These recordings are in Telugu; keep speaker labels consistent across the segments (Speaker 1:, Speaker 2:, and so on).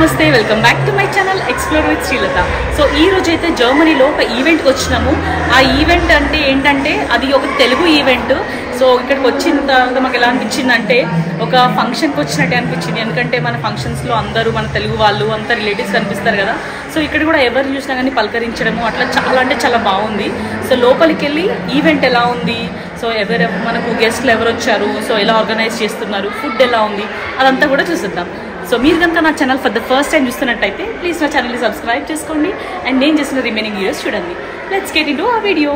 Speaker 1: నమస్తే welcome back to my channel explore with Srilatha. So ఈ రోజు అయితే జర్మనీలో ఒక ఈవెంట్కి వచ్చినాము. ఆ ఈవెంట్ అంటే ఏంటంటే అది ఒక తెలుగు ఈవెంట్. సో ఇక్కడికి వచ్చిన తర్వాత మాకు ఎలా అనిపించిందంటే ఒక ఫంక్షన్కి వచ్చినట్టే అనిపించింది. ఎందుకంటే మన ఫంక్షన్స్లో అందరూ మన తెలుగు వాళ్ళు అంతా రిలేటివ్స్ కనిపిస్తారు కదా. సో ఇక్కడ కూడా ఎవరు చూసినా కానీ పలకరించడము అట్లా చాలా అంటే చాలా బాగుంది. సో లోపలికి వెళ్ళి ఈవెంట్ ఎలా ఉంది, సో మనకు గెస్ట్లు ఎవరు వచ్చారు, సో ఎలా ఆర్గనైజ్ చేస్తున్నారు, ఫుడ్ ఎలా ఉంది, అదంతా కూడా చూసిద్దాం. సో మీరు కనుక నా channel for the first time చూస్తున్నట్టయితే ప్లీజ్ నా ఛానల్ని సబ్స్క్రైబ్ చేసుకోండి అండ్ నేను చేసిన రిమైనింగ్ వీడియోస్ చూడండి. లెట్స్ గెట్ ఇంటూ ఆ వీడియో.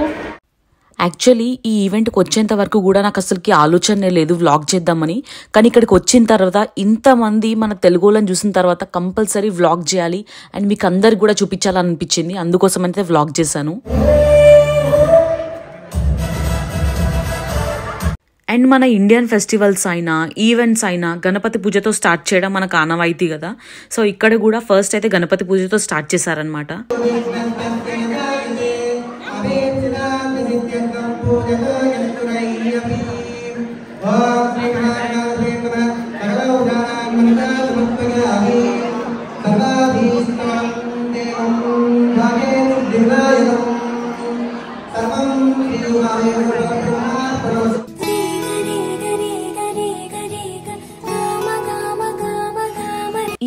Speaker 2: యాక్చువల్లీ ఈ ఈవెంట్కి వచ్చేంత వరకు కూడా నాకు అసలుకి ఆలోచనే లేదు వ్లాగ్ చేద్దామని. కానీ ఇక్కడికి వచ్చిన తర్వాత ఇంతమంది మన తెలుగు వాళ్ళని చూసిన తర్వాత కంపల్సరీ వ్లాగ్ చేయాలి అండ్ మీకు అందరికి కూడా చూపించాలనిపించింది. అందుకోసం అయితే వ్లాగ్ చేశాను. అండ్ మన ఇండియన్ ఫెస్టివల్స్ అయినా ఈవెంట్స్ అయినా గణపతి పూజతో స్టార్ట్ చేయడం మనకు ఆనవాయితీ కదా. సో ఇక్కడ కూడా ఫస్ట్ అయితే గణపతి పూజతో స్టార్ట్ చేశారనమాట.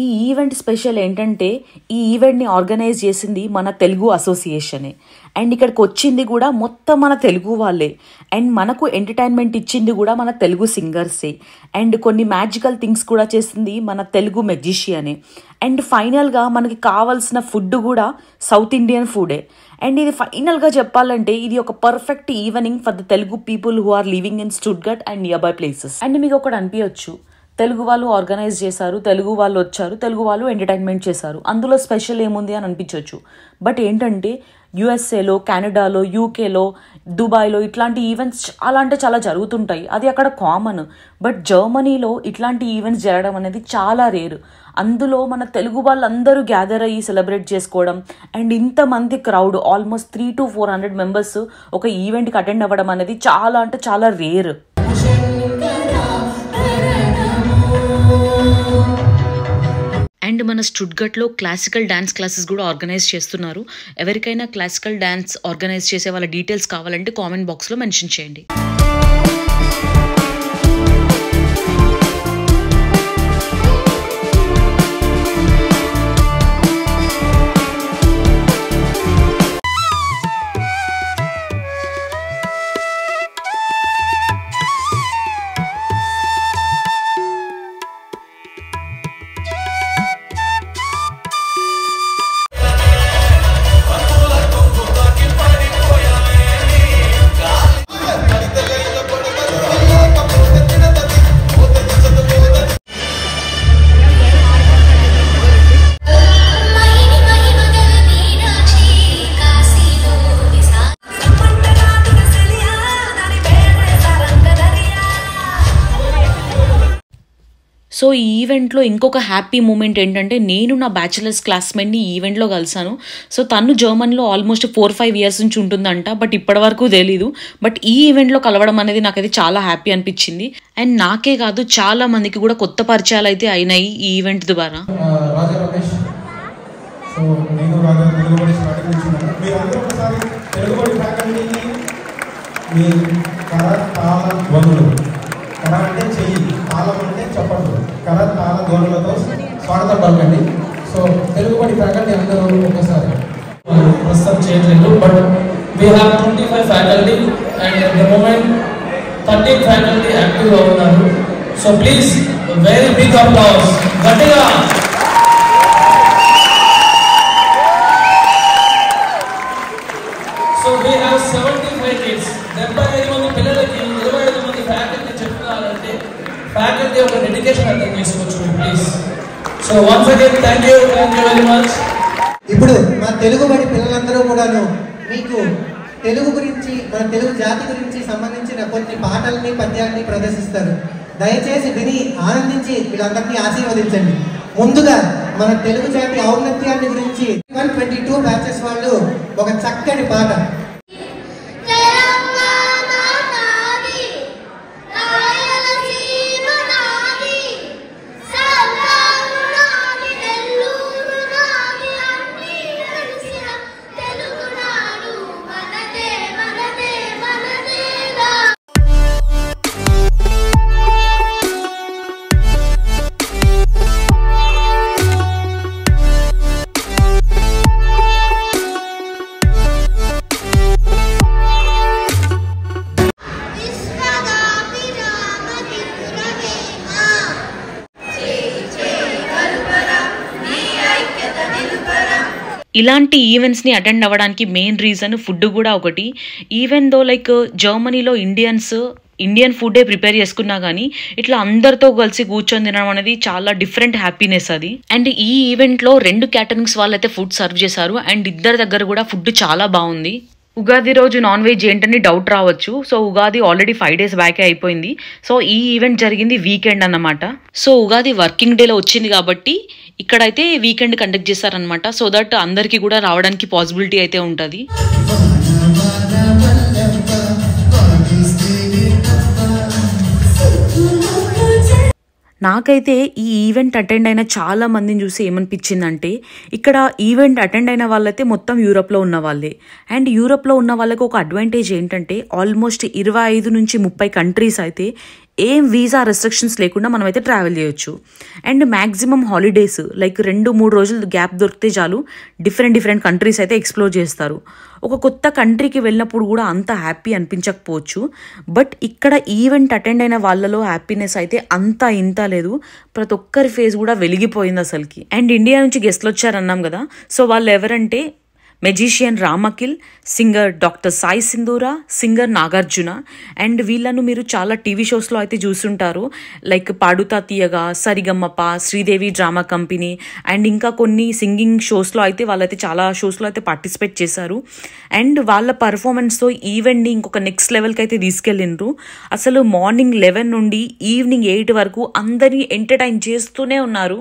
Speaker 2: ఈ ఈవెంట్ స్పెషల్ ఏంటంటే ఈ ఈవెంట్ని ఆర్గనైజ్ చేసింది మన తెలుగు అసోసియేషనే. అండ్ ఇక్కడికి వచ్చింది కూడా మొత్తం మన తెలుగు వాళ్ళే. అండ్ మనకు ఎంటర్టైన్మెంట్ ఇచ్చింది కూడా మన తెలుగు సింగర్సే. అండ్ కొన్ని మ్యాజికల్ థింగ్స్ కూడా చేసింది మన తెలుగు మెజిషియనే. అండ్ ఫైనల్గా మనకి కావాల్సిన ఫుడ్ కూడా సౌత్ ఇండియన్ ఫుడే. అండ్ ఇది ఫైనల్గా చెప్పాలంటే ఇది ఒక perfect evening for the Telugu people who are living in Stuttgart and nearby places. And మీకు ఒకటి అనిపించచ్చు, తెలుగు వాళ్ళు ఆర్గనైజ్ చేశారు, తెలుగు వాళ్ళు వచ్చారు, తెలుగు వాళ్ళు ఎంటర్టైన్మెంట్ చేశారు, అందులో స్పెషల్ ఏముంది అని అనిపించవచ్చు. బట్ ఏంటంటే యుఎస్ఏలో, కెనడాలో, యూకేలో, దుబాయ్లో ఇట్లాంటి ఈవెంట్స్ చాలా అంటే చాలా జరుగుతుంటాయి. అది అక్కడ కామన్. బట్ జర్మనీలో ఇట్లాంటి ఈవెంట్స్ జరగడం అనేది చాలా రేరు. అందులో మన తెలుగు వాళ్ళందరూ గ్యాదర్ అయ్యి సెలబ్రేట్ చేసుకోవడం అండ్ ఇంతమంది క్రౌడ్ ఆల్మోస్ట్ 300 to 400 మెంబర్స్ ఒక ఈవెంట్కి అటెండ్ అవ్వడం అనేది చాలా అంటే చాలా రేర్. అండ్ మన స్టుట్గర్ట్లో క్లాసికల్ డ్యాన్స్ క్లాసెస్ కూడా ఆర్గనైజ్ చేస్తున్నారు. ఎవరికైనా క్లాసికల్ డ్యాన్స్ ఆర్గనైజ్ చేసే వాళ్ళ డీటెయిల్స్ కావాలంటే కామెంట్ బాక్స్లో మెన్షన్ చేయండి. సో ఈ ఈవెంట్లో ఇంకొక హ్యాపీ మూమెంట్ ఏంటంటే నేను నా బ్యాచిలర్స్ క్లాస్మేట్ని ఈ ఈవెంట్లో కలిసాను. సో తను జర్మన్లో ఆల్మోస్ట్ 4-5 years నుంచి ఉంటుందంట. బట్ ఇప్పటి వరకు తెలీదు. బట్ ఈ ఈవెంట్లో కలవడం అనేది నాకైతే చాలా హ్యాపీ అనిపించింది. అండ్ నాకే కాదు చాలా మందికి కూడా కొత్త పరిచయాలు అయితే అయినాయి ఈ ఈవెంట్ ద్వారా.
Speaker 3: అంటే చెయ్యి, తాళం అంటే చెప్పండి, తాళ ధ్వనులతో స్వాగతం పలకండి. సో తెలుగుబడి ఫ్యాకల్టీ అందరూ ఒకసారి ప్రస్తుతం చేయట్లేదు. But we have 25 faculty and at the moment 13 faculty యాక్టివ్గా ఉన్నారు. So please very big applause గట్టిగా. So we have 75 kids. 75 మంది పిల్లలకి 25 మంది ఫ్యాకల్టీ చెప్తున్నారంటే ఫ్యాకల్టీ ఒక డెడికేషన్ అర్థం చేసుకోవచ్చు. Please. So once again thank you very much.
Speaker 4: ఇప్పుడు మా తెలుగుబడి పిల్లలందరూ కూడాను మీకు తెలుగు గురించి, మన తెలుగు జాతి గురించి సంబంధించిన కొన్ని పాటల్ని పద్యాలని ప్రదర్శిస్తారు. దయచేసి విని ఆనందించి వీళ్ళందరినీ ఆశీర్వదించండి. ముందుగా మన తెలుగు జాతి ఔన్నత్యాన్ని గురించి 122 బ్యాచెస్ వాళ్ళు ఒక చక్కటి పాట.
Speaker 5: Hello.
Speaker 2: ఇలాంటి ఈవెంట్స్ని అటెండ్ అవ్వడానికి మెయిన్ రీజన్ ఫుడ్ కూడా ఒకటి. ఈవెన్ దో లైక్ జర్మనీలో ఇండియన్ ఫుడే ప్రిపేర్ చేసుకున్నా కానీ ఇట్లా అందరితో కలిసి కూర్చొని తినడం అనేది చాలా డిఫరెంట్ హ్యాపీనెస్ అది. అండ్ ఈ ఈవెంట్లో 2 క్యాటరింగ్స్ వాళ్ళైతే ఫుడ్ సర్వ్ చేశారు అండ్ ఇద్దరి దగ్గర కూడా ఫుడ్ చాలా బాగుంది. ఉగాది రోజు నాన్ వెజ్ ఏంటని డౌట్ రావచ్చు. సో ఉగాది ఆల్రెడీ 5 days బ్యాకే అయిపోయింది. సో ఈ ఈవెంట్ జరిగింది వీకెండ్ అన్నమాట. సో ఉగాది వర్కింగ్ డేలో వచ్చింది కాబట్టి ఇక్కడైతే వీకెండ్ కండక్ట్ చేశారనమాట. సో దట్ అందరికీ కూడా రావడానికి పాసిబిలిటీ అయితే ఉంటుంది. నాకైతే ఈ ఈవెంట్ అటెండ్ అయిన చాలా మందిని చూసి ఏమనిపించిందంటే, ఇక్కడ ఈవెంట్ అటెండ్ అయిన వాళ్ళైతే మొత్తం యూరోప్లో ఉన్న వాళ్ళే. అండ్ యూరోప్లో ఉన్న వాళ్ళకి ఒక అడ్వాంటేజ్ ఏంటంటే ఆల్మోస్ట్ 25 నుంచి 30 కంట్రీస్ అయితే ఏం వీసా రెస్ట్రిక్షన్స్ లేకుండా మనమైతే ట్రావెల్ చేయొచ్చు. అండ్ మ్యాక్సిమం హాలిడేస్ లైక్ 2-3 రోజులు గ్యాప్ దొరికితే చాలు డిఫరెంట్ కంట్రీస్ అయితే ఎక్స్ప్లోర్ చేస్తారు. ఒక కొత్త కంట్రీకి వెళ్ళినప్పుడు కూడా అంత హ్యాపీ అనిపించకపోవచ్చు. బట్ ఇక్కడ ఈవెంట్ అటెండ్ అయిన వాళ్ళలో హ్యాపీనెస్ అయితే అంత ఇంత లేదు. ప్రతి ఒక్కరి ఫేస్ కూడా వెలిగిపోయింది అసలుకి. అండ్ ఇండియా నుంచి గెస్ట్లు వచ్చారన్నాం కదా. సో వాళ్ళు ఎవరంటే మెజిషియన్ రామకిల్, singer doctor Sai Sindhura, singer Nagarjuna. And వీళ్ళను మీరు చాలా టీవీ షోస్లో అయితే చూసుంటారు. లైక్ పాడుతా తీయగా, సరిగమ్మప, శ్రీదేవి డ్రామా కంపెనీ అండ్ ఇంకా కొన్ని సింగింగ్ షోస్లో అయితే వాళ్ళైతే చాలా షోస్లో అయితే పార్టిసిపేట్ చేశారు. అండ్ వాళ్ళ పర్ఫార్మెన్స్తో ఈవెంట్ని ఇంకొక నెక్స్ట్ లెవెల్కి అయితే తీసుకెళ్ళిండ్రు. అసలు మార్నింగ్ 11 నుండి ఈవినింగ్ 8 వరకు అందరినీ ఎంటర్టైన్ చేస్తూనే ఉన్నారు.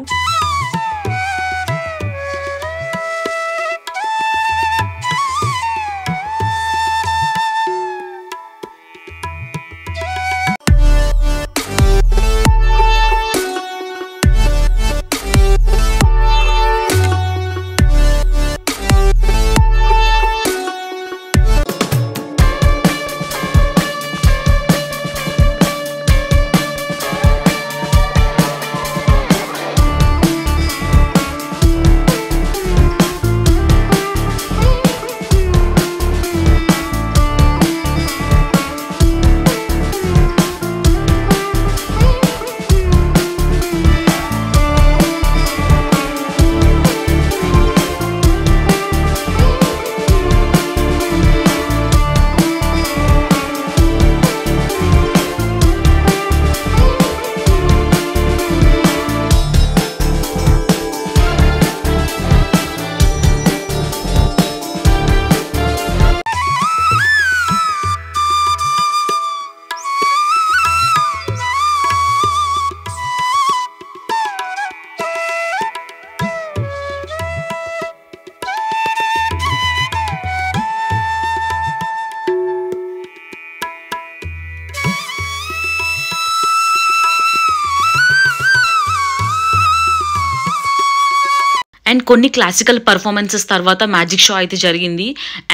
Speaker 2: అండ్ కొన్ని క్లాసికల్ పర్ఫార్మెన్సెస్ తర్వాత మ్యాజిక్ షో అయితే జరిగింది.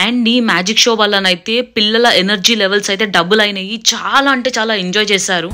Speaker 2: అండ్ ఈ మ్యాజిక్ షో వల్లనైతే పిల్లల ఎనర్జీ లెవెల్స్ అయితే డబుల్ అయినాయి. చాలా అంటే చాలా ఎంజాయ్ చేశారు.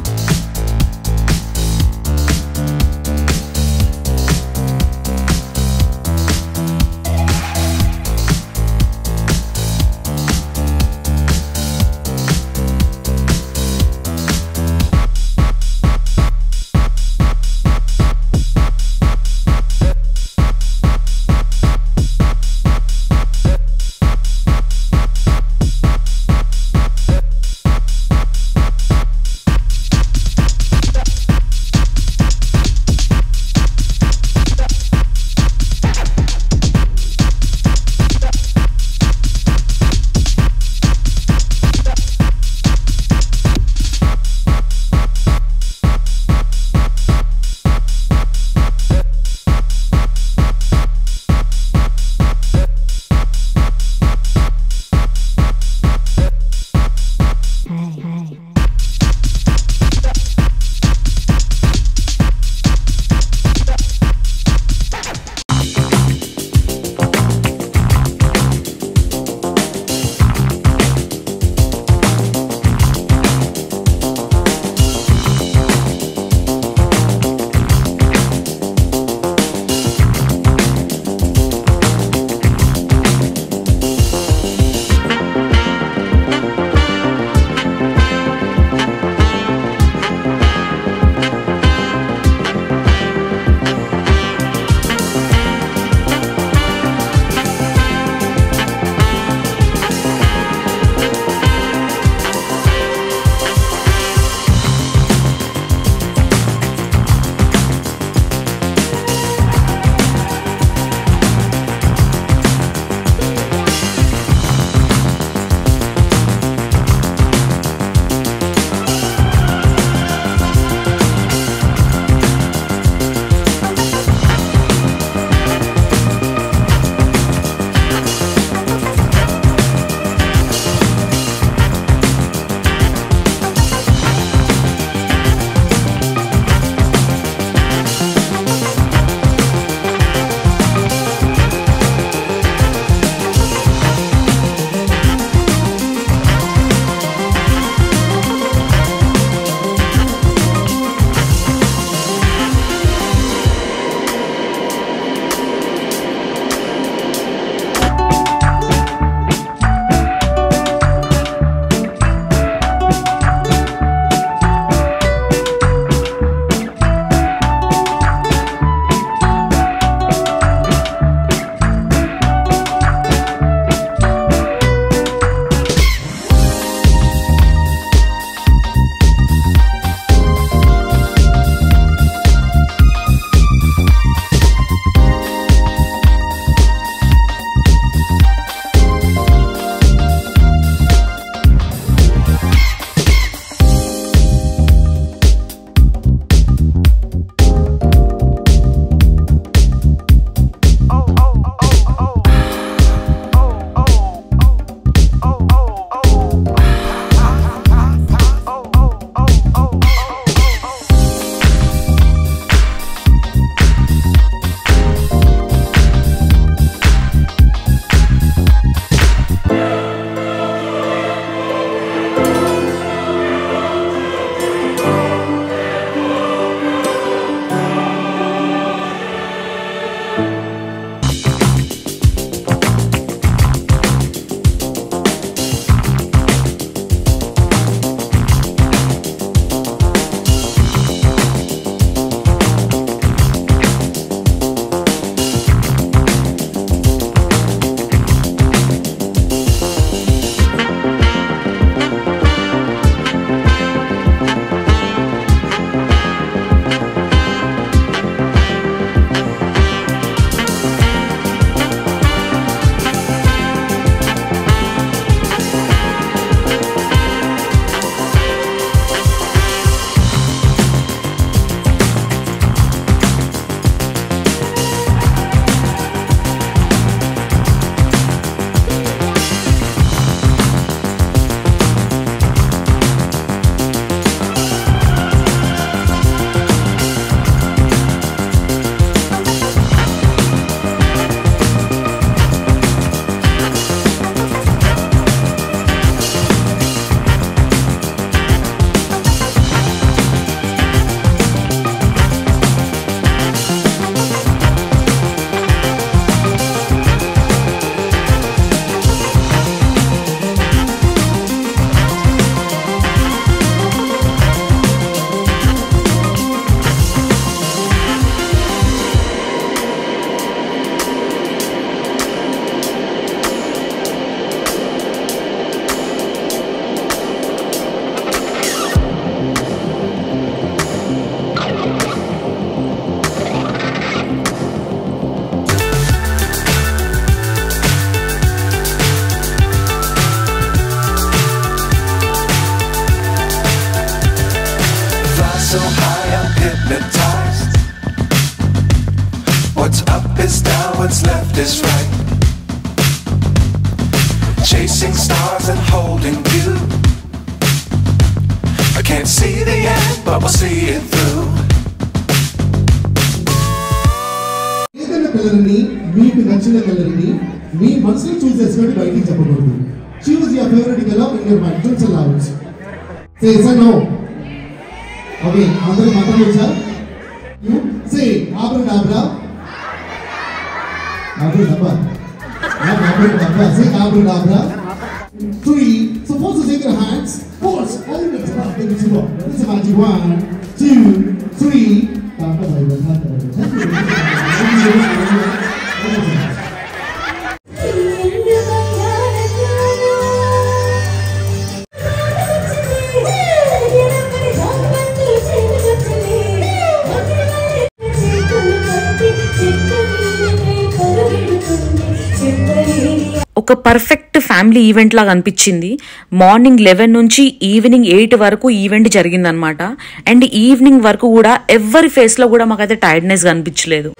Speaker 5: What's up is down, what's left is right. Chasing stars and holding you. I can't see the end, but we'll see it through.
Speaker 6: ఏదైనా కలర్ని మీకు నచ్చిన కలర్ని మీ మనసులో చూస్ చేసుకొని బయటికి చెప్పకూడదు. Choose your favorite color in your mind. Don't allow it. Say yes or no. Okay, అందరూ మాట్లాడొచ్చా? You say abracadabra. Abracadabra. Abracadabra. Say abracadabra. 3. Suppose you take your hands. Pulse. All the time. This is magic. 1, 2, 3.
Speaker 2: ఒక పర్ఫెక్ట్ ఫ్యామిలీ ఈవెంట్ లాగా అనిపించింది. మార్నింగ్ 11 నుంచి ఈవినింగ్ 8 వరకు ఈవెంట్ జరిగిందనమాట. అండ్ ఈవినింగ్ వరకు కూడా ఎవరి ఫేస్ లో కూడా మాకైతే టైర్డ్నెస్ కనిపించలేదు.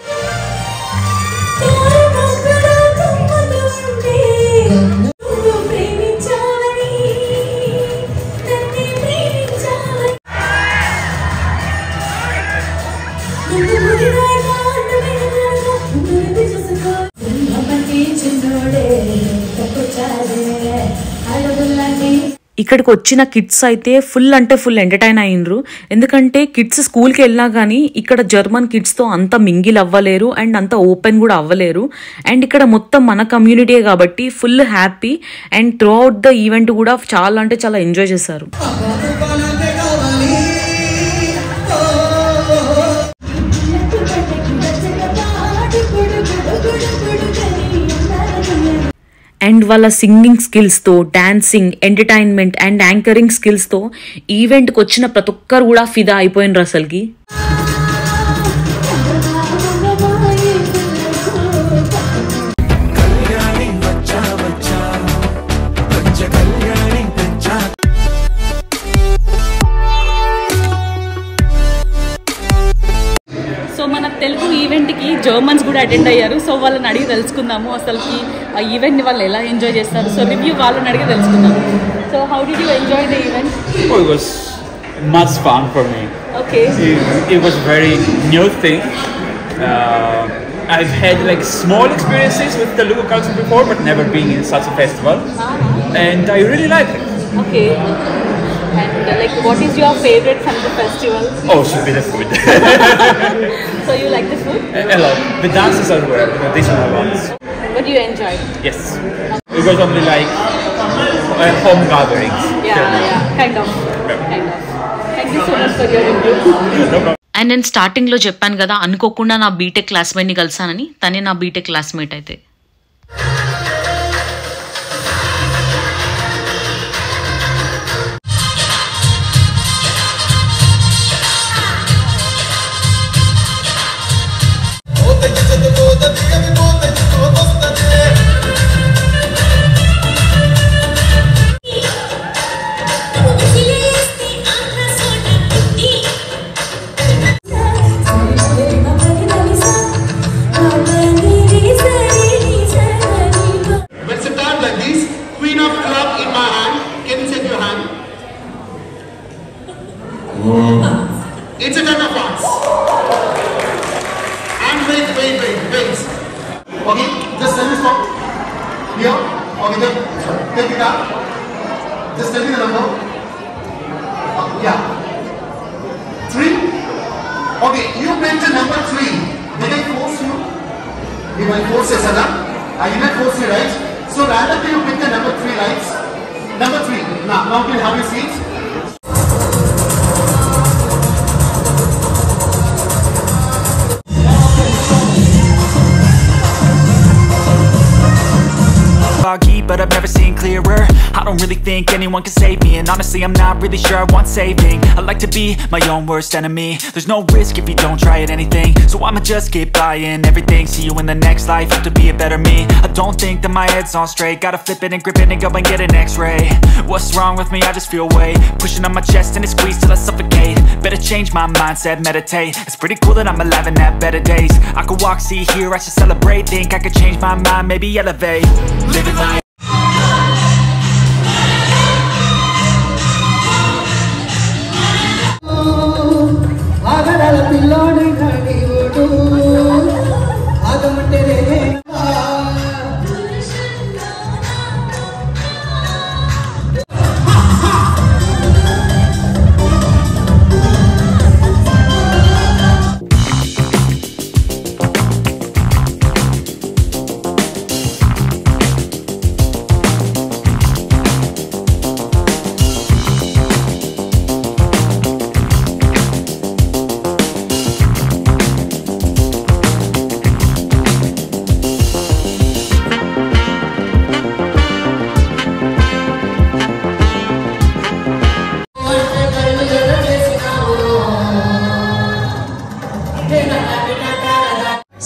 Speaker 2: ఇక్కడికి వచ్చిన కిడ్స్ అయితే ఫుల్ అంటే ఫుల్ ఎంటర్టైన్ అయ్యిండ్రు. ఎందుకంటే కిడ్స్ స్కూల్కి వెళ్ళినా కానీ ఇక్కడ జర్మన్ కిడ్స్తో అంత మింగిల్ అవ్వలేరు అండ్ అంత ఓపెన్ కూడా అవ్వలేరు. అండ్ ఇక్కడ మొత్తం మన కమ్యూనిటీ కాబట్టి full happy and throughout the event కూడా చాలా అంటే చాలా ఎంజాయ్ చేశారు. అండ్ వాళ్ళ సింగింగ్ స్కిల్స్తో, డాన్సింగ్, ఎంటర్టైన్మెంట్ అండ్ యాంకరింగ్ స్కిల్స్తో ఈవెంట్కి వచ్చిన ప్రతి ఒక్కరు కూడా ఫిదా అయిపోయినరు అసలుకి.
Speaker 1: సో మన తెలుగు ఈవెంట్కి జర్మన్స్ కూడా అటెండ్ అయ్యారు. సో వాళ్ళని అడిగి తెలుసుకుందాము అసలుకి ఆ ఈవెంట్ని వాళ్ళు ఎలా ఎంజాయ్ చేస్తారు. సో రివ్యూ వాళ్ళని అడిగి తెలుసుకుందాము. So how did you enjoy the event?
Speaker 7: Oh, it was much fun for me.
Speaker 1: Okay.
Speaker 7: It was very new thing. I've had like small experiences with Telugu culture before, but never been in such a festival. And I really like it.
Speaker 1: Okay. And like, what is your favorite from the festival?
Speaker 7: Oh, should be the food.
Speaker 1: So you like the food?
Speaker 7: A lot. The dances as well, the traditional ones.
Speaker 1: What do you enjoy?
Speaker 7: Yes. It was only like home gatherings.
Speaker 1: Yeah, kind of. Thank you so much for your review.
Speaker 7: No problem.
Speaker 2: And నేను స్టార్టింగ్లో చెప్పాను కదా, అనుకోకుండా నా బీటెక్ క్లాస్మేట్ని కలిసానని. తనే నా బీటెక్ క్లాస్మేట్ అయితే.
Speaker 6: It's a turn of hearts. And wait. Okay, just tell me stop. Here. Okay, then take it out. Just tell me the number. Yeah. 3. Okay, you picked the number 3. Did I force you? You might force it, Sada. I did not force you, right? So randomly you pick the number 3, right? Number 3. Now can you have your seats?
Speaker 8: but I've never seen clearer. I don't really think anyone can save me, and honestly I'm not really sure I want saving. I like to be my own worst enemy. There's no risk if you don't try at anything, so I'ma just keep buying everything. See you in the next life, have to be a better me. I don't think that my head's on straight, gotta flip it and grip it and go and get an x-ray. What's wrong with me? I just feel weight pushing on my chest and it squeezes till I suffocate. Better change my mindset, meditate. It's pretty cool that I'm alive and have better days. I could walk, see, hear, I should celebrate. Think I could change my mind, maybe elevate. Living life.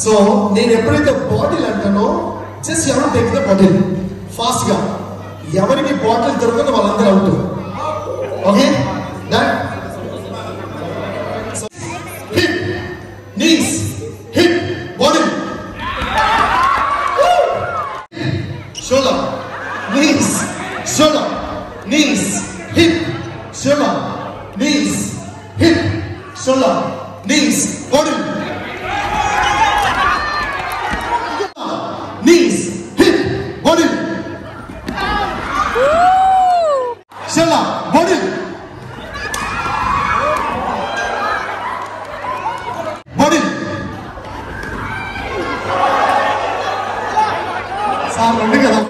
Speaker 6: So నేను ఎప్పుడైతే బాటిల్ అంటానో జస్ట్ ఎవరు టేక్ ద బాటిల్ ఫాస్ట్ గా, ఎవరికి బాటిల్ దొరకదో వాళ్ళందరూ out. Okay done. Hip knees hip bottle shoulder knees shoulder knees hip shoulder knees hip shoulder knees bottle knees, hip, body. Shoulder, body. Body. Sir, ready kada?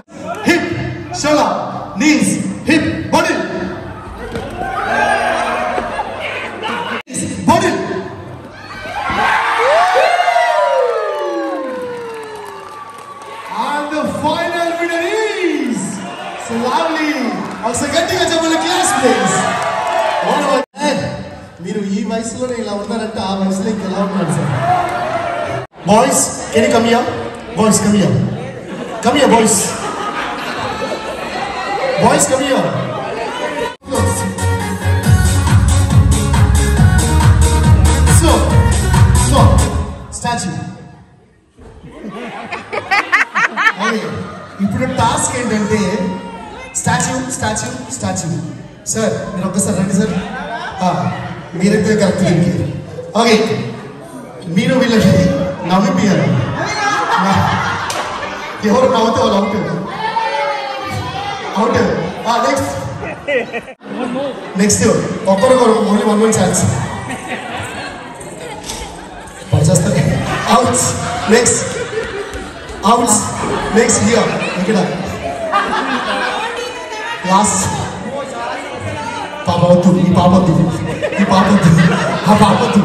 Speaker 6: Hip, shoulder, knees, hip, body. Body. And the final winner is so lovely. Also getting a double class please. మీరు ఈ వయసులోనే ఇలా ఉన్నారంటే ఆ వయసులో ఇంకా ఎలా ఉన్నారు sir. Boys can you come here? Boys come here. Come here boys. Boys come here. So statue. ఇప్పుడు టాస్క్ ఏంటంటే స్టాచ్యూ స్టాచ్యూ స్టాచ్యూ. సార్ మీరు ఒక్కసారి రండి సార్. మీరైతే కరెక్ట్ దీనికి. ఓకే మీరు వీళ్ళకి నవ్విపియాలి. ఎవరు నవ్వుతే వాళ్ళు అవుట్ అవుట్. నెక్స్ట్ ఒక్కరొకరు ఓన్లీ వన్ ఛాన్స్ పనిచేస్తారు. Out. Next out. Next here ఇక్కడ లాస్ట్. పాపవద్దు, ఈ పాపద్దు, ఈ పాపద్దు, ఆ పాపద్దు.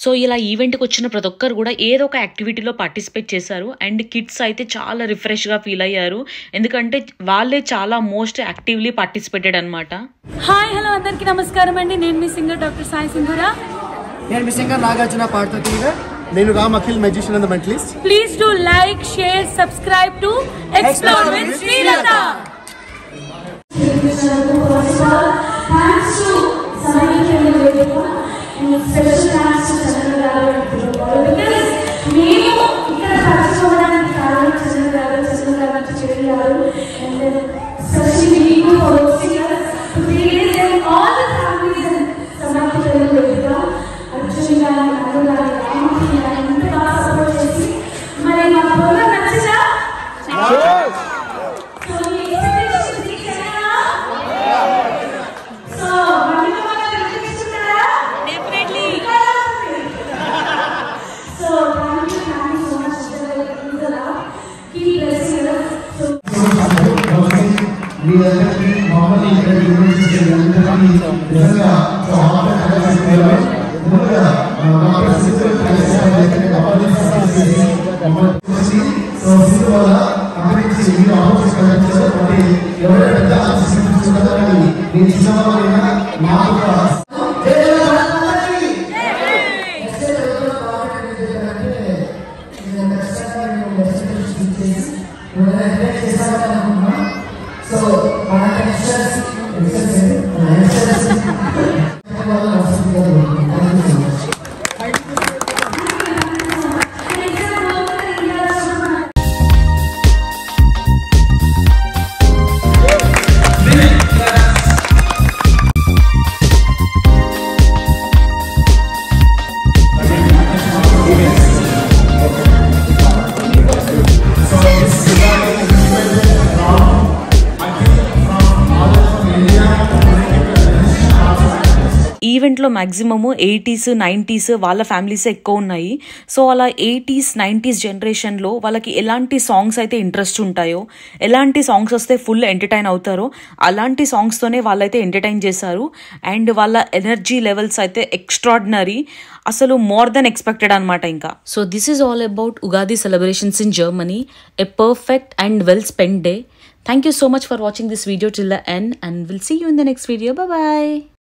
Speaker 2: సో ఇలా ఈవెంట్కి వచ్చిన ప్రతి ఒక్కరు కూడా ఏదో ఒక యాక్టివిటీలో పార్టిసిపేట్ చేశారు. అండ్ కిడ్స్ అయితే చాలా రిఫ్రెష్గా ఫీల్ అయ్యారు, ఎందుకంటే వాళ్ళే చాలా మోస్ట్ యాక్టివ్లీ పార్టిసిపేటెడ్ అనమాట.
Speaker 9: హాయ్ హలో అందరికీ నమస్కారం అండి. నేను మీ సింగర్ డాక్టర్ సాయి సింగురా.
Speaker 6: నేను మీ సింగర్ నాగార్జున పాడుతుందిగా. నేను Ram Akhil magician and mentalist.
Speaker 9: Please do like share subscribe to explore with Srilatha.
Speaker 10: Special thanks to Chandra Garu because మేము ఇక్కడ పరిచయడానికి కారణం Chandra Garu Cheri garu and then especially people for hosting us to be and all the families and Samarthi Telugu Vedika Arjun garu Nanu garu Aunty garu ఇంత బాగా సపోర్ట్ చేసి మరి మా ప్రోగ్రామ్ నచ్చిందా? సో మీ ఎక్స్పెక్టేషన్స్ తీసేనా? So So thank you so much. Keep blessing us. We are normally
Speaker 6: మీ చిన్నవాళ్ళైనా నాకు కూడా
Speaker 2: ఈవెంట్లో మ్యాక్సిమము 80s 90s వాళ్ళ ఫ్యామిలీసే ఎక్కువ ఉన్నాయి. సో అలా 80s 90s జనరేషన్లో వాళ్ళకి ఎలాంటి సాంగ్స్ అయితే ఇంట్రెస్ట్ ఉంటాయో, ఎలాంటి సాంగ్స్ వస్తే ఫుల్ ఎంటర్టైన్ అవుతారో అలాంటి సాంగ్స్తోనే వాళ్ళైతే ఎంటర్టైన్ చేశారు. అండ్ వాళ్ళ ఎనర్జీ లెవెల్స్ అయితే ఎక్స్ట్రాడినరీ, అసలు మోర్ దెన్ ఎక్స్పెక్టెడ్ అనమాట. ఇంకా so this is all about Ugadi celebrations in Germany, a perfect and well spend day. Thank you so much for watching this video till the end, and we'll see you in the next video. Bye bye.